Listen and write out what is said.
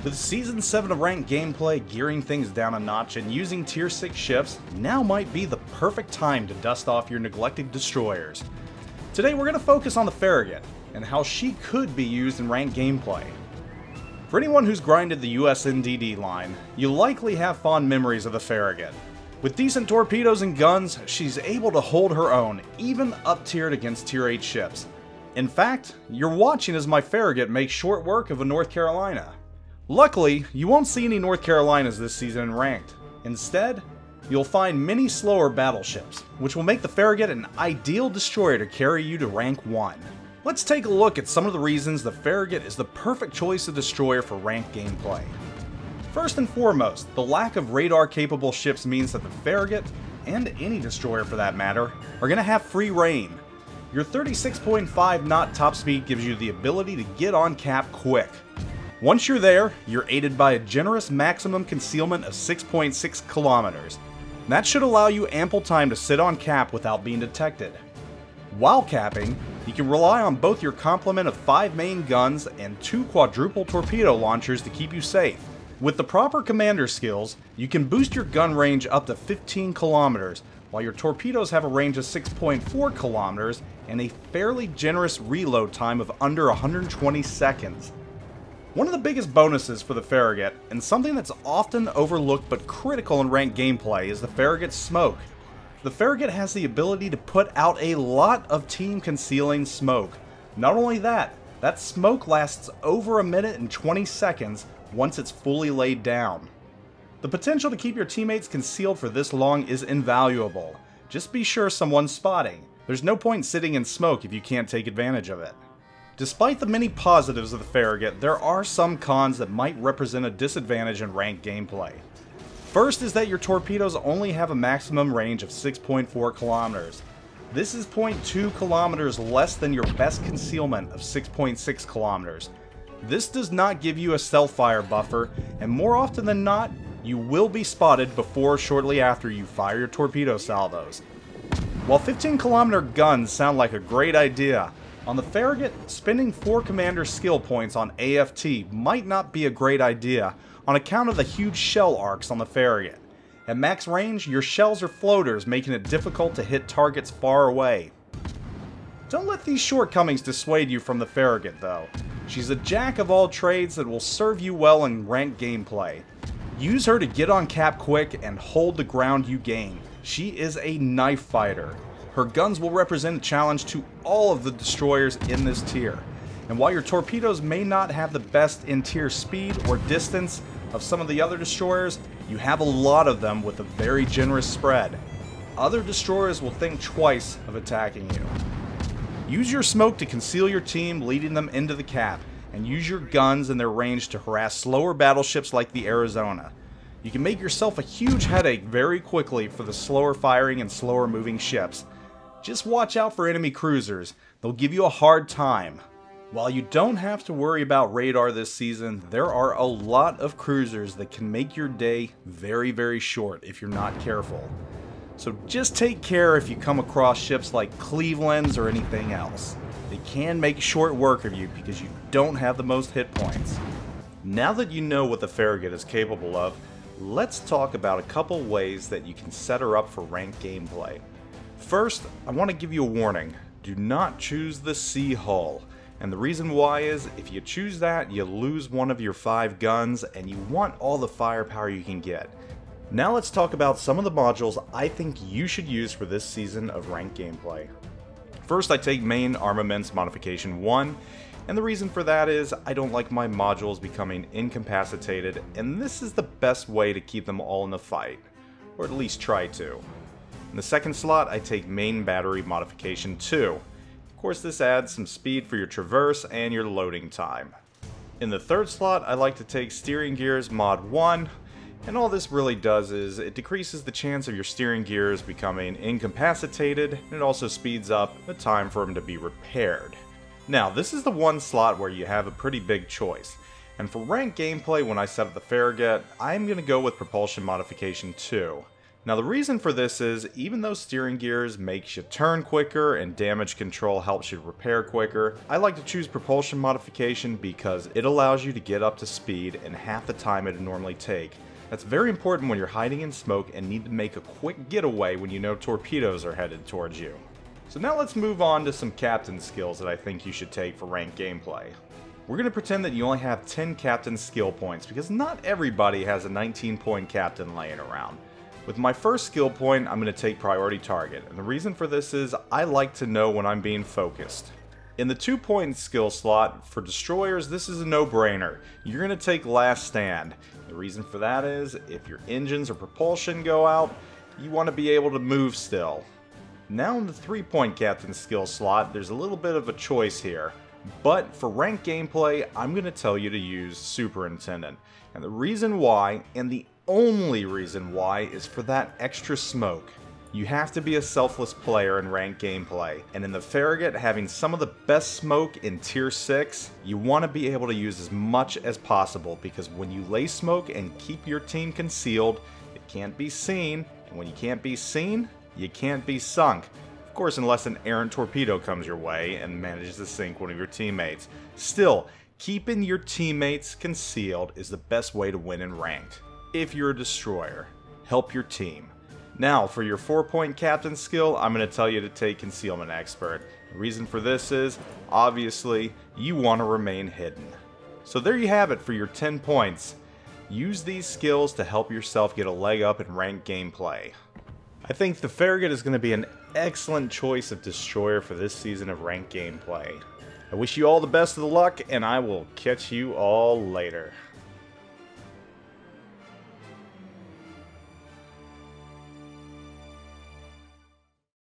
With Season 7 of ranked gameplay gearing things down a notch and using Tier 6 ships, now might be the perfect time to dust off your neglected destroyers. Today we're going to focus on the Farragut, and how she could be used in ranked gameplay. For anyone who's grinded the USNDD line, you likely have fond memories of the Farragut. With decent torpedoes and guns, she's able to hold her own, even up-tiered against Tier 8 ships. In fact, you're watching as my Farragut makes short work of a North Carolina. Luckily, you won't see any North Carolinas this season in ranked. Instead, you'll find many slower battleships, which will make the Farragut an ideal destroyer to carry you to rank 1. Let's take a look at some of the reasons the Farragut is the perfect choice of destroyer for ranked gameplay. First and foremost, the lack of radar-capable ships means that the Farragut, and any destroyer for that matter, are going to have free reign. Your 36.5 knot top speed gives you the ability to get on cap quick. Once you're there, you're aided by a generous maximum concealment of 6.6 kilometers. That should allow you ample time to sit on cap without being detected. While capping, you can rely on both your complement of 5 main guns and 2 quadruple torpedo launchers to keep you safe. With the proper commander skills, you can boost your gun range up to 15 kilometers, while your torpedoes have a range of 6.4 kilometers and a fairly generous reload time of under 120 seconds. One of the biggest bonuses for the Farragut, and something that's often overlooked but critical in ranked gameplay, is the Farragut Smoke. The Farragut has the ability to put out a lot of team concealing smoke. Not only that, that smoke lasts over a minute and 20 seconds once it's fully laid down. The potential to keep your teammates concealed for this long is invaluable. Just be sure someone's spotting. There's no point sitting in smoke if you can't take advantage of it. Despite the many positives of the Farragut, there are some cons that might represent a disadvantage in ranked gameplay. First is that your torpedoes only have a maximum range of 6.4 kilometers. This is 0.2 kilometers less than your best concealment of 6.6 kilometers. This does not give you a stealth fire buffer, and more often than not, you will be spotted before or shortly after you fire your torpedo salvos. While 15 kilometer guns sound like a great idea, on the Farragut, spending 4 commander skill points on AFT might not be a great idea on account of the huge shell arcs on the Farragut. At max range, your shells are floaters, making it difficult to hit targets far away. Don't let these shortcomings dissuade you from the Farragut though. She's a jack of all trades that will serve you well in ranked gameplay. Use her to get on cap quick and hold the ground you gain. She is a knife fighter. Her guns will represent a challenge to all of the destroyers in this tier. And while your torpedoes may not have the best in-tier speed or distance of some of the other destroyers, you have a lot of them with a very generous spread. Other destroyers will think twice of attacking you. Use your smoke to conceal your team, leading them into the cap, and use your guns and their range to harass slower battleships like the Arizona. You can make yourself a huge headache very quickly for the slower firing and slower moving ships. Just watch out for enemy cruisers, they'll give you a hard time. While you don't have to worry about radar this season, there are a lot of cruisers that can make your day very short if you're not careful. So just take care if you come across ships like Cleveland's or anything else. They can make short work of you because you don't have the most hit points. Now that you know what the Farragut is capable of, let's talk about a couple ways that you can set her up for ranked gameplay. First, I want to give you a warning. Do not choose the Sea Hull. And the reason why is, if you choose that, you lose one of your 5 guns, and you want all the firepower you can get. Now let's talk about some of the modules I think you should use for this season of ranked gameplay. First, I take Main Armaments Modification 1, and the reason for that is I don't like my modules becoming incapacitated, and this is the best way to keep them all in the fight. Or at least try to. In the second slot, I take Main Battery Modification 2. Of course, this adds some speed for your traverse and your loading time. In the third slot, I like to take Steering Gears Mod 1, and all this really does is it decreases the chance of your steering gears becoming incapacitated, and it also speeds up the time for them to be repaired. Now, this is the one slot where you have a pretty big choice, and for ranked gameplay when I set up the Farragut, I'm going to go with Propulsion Modification 2. Now the reason for this is, even though steering gears makes you turn quicker and damage control helps you repair quicker, I like to choose propulsion modification because it allows you to get up to speed in half the time it would normally take. That's very important when you're hiding in smoke and need to make a quick getaway when you know torpedoes are headed towards you. So now let's move on to some captain skills that I think you should take for ranked gameplay. We're going to pretend that you only have 10 captain skill points because not everybody has a 19-point captain laying around. With my first skill point, I'm going to take priority target, and the reason for this is I like to know when I'm being focused. In the 2-point skill slot, for destroyers, this is a no-brainer. You're going to take last stand. The reason for that is, if your engines or propulsion go out, you want to be able to move still. Now in the 3-point captain skill slot, there's a little bit of a choice here. But for ranked gameplay, I'm going to tell you to use superintendent. And the reason why, and the only reason why, is for that extra smoke. You have to be a selfless player in ranked gameplay, and in the Farragut, having some of the best smoke in tier 6, you want to be able to use as much as possible, because when you lay smoke and keep your team concealed, it can't be seen, and when you can't be seen, you can't be sunk. Of course, unless an errant torpedo comes your way and manages to sink one of your teammates. Still, keeping your teammates concealed is the best way to win in ranked. If you're a destroyer, help your team. Now, for your 4-point captain skill, I'm going to tell you to take Concealment Expert. The reason for this is, obviously, you want to remain hidden. So there you have it for your 10 points. Use these skills to help yourself get a leg up in ranked gameplay. I think the Farragut is going to be an excellent choice of destroyer for this season of ranked gameplay. I wish you all the best of the luck, and I will catch you all later.